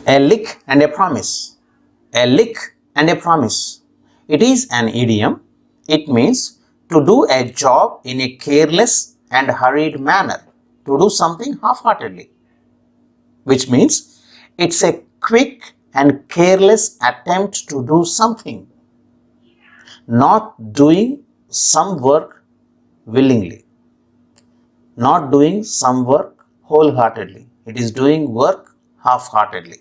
A lick and a promise. A lick and a promise. It is an idiom. It means to do a job in a careless and hurried manner, to do something half-heartedly, which means it's a quick and careless attempt to do something, not doing some work willingly, not doing some work wholeheartedly. It is doing work half-heartedly.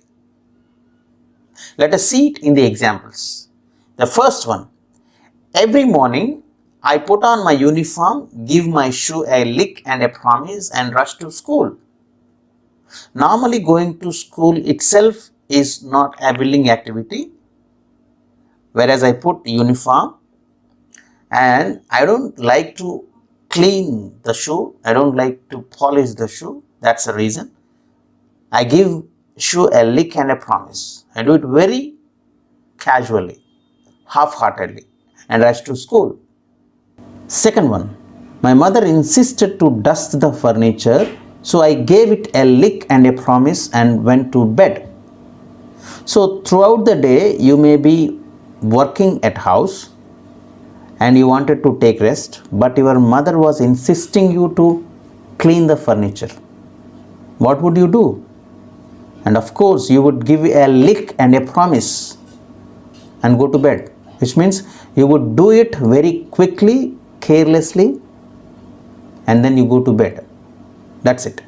Let us see it in the examples. The first one, every morning I put on my uniform, give my shoe a lick and a promise and rush to school. Normally going to school itself is not a willing activity, whereas I put uniform and I don't like to clean the shoe, I don't like to polish the shoe, that's the reason. I give shoe a lick and a promise. I do it very casually, half-heartedly and rush to school. Second one, my mother insisted to dust the furniture, so I gave it a lick and a promise and went to bed. So throughout the day you may be working at house and you wanted to take rest, but your mother was insisting you to clean the furniture. What would you do? And of course you would give a lick and a promise and go to bed, which means you would do it very quickly, carelessly, and then you go to bed. That's it.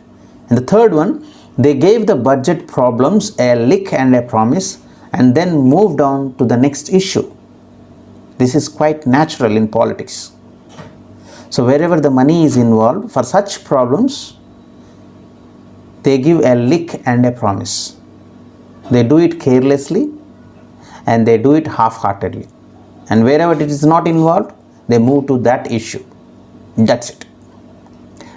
And the third one, they gave the budget problems a lick and a promise and then moved on to the next issue. This is quite natural in politics. So wherever the money is involved, for such problems, they give a lick and a promise. They do it carelessly and they do it half-heartedly. And wherever it is not involved, they move to that issue. That's it.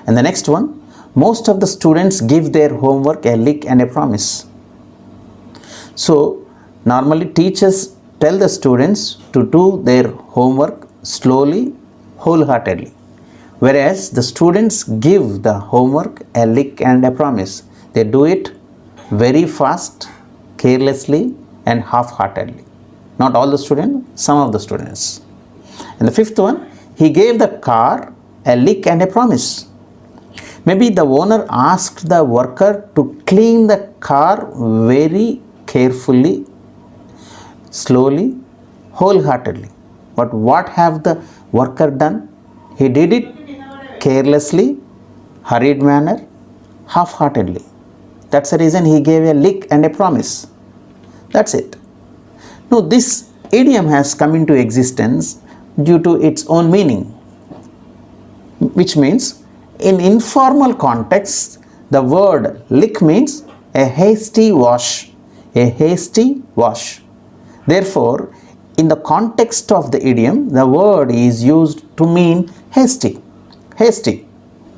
And the next one, most of the students give their homework a lick and a promise. So normally teachers tell the students to do their homework slowly, wholeheartedly, whereas the students give the homework a lick and a promise. They do it very fast, carelessly and half-heartedly. Not all the students, some of the students. And the fifth one, he gave the car a lick and a promise. Maybe the owner asked the worker to clean the car very carefully, slowly, wholeheartedly. But what have the worker done? He did it carelessly, hurried manner, half-heartedly. That's the reason he gave a lick and a promise. That's it. Now this idiom has come into existence due to its own meaning, which means in informal context, the word lick means a hasty wash, a hasty wash. Therefore, in the context of the idiom, the word is used to mean hasty, hasty.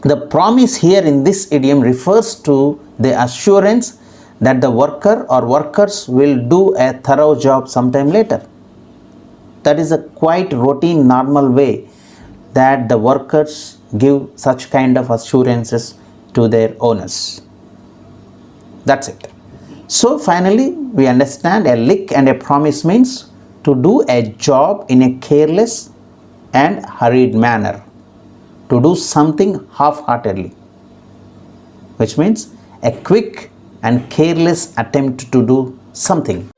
The promise here in this idiom refers to the assurance that the worker or workers will do a thorough job sometime later. That is a quite routine, normal way that the workers give such kind of assurances to their owners. That's it. So finally, we understand a lick and a promise means to do a job in a careless and hurried manner, to do something half-heartedly, which means a quick and careless attempt to do something.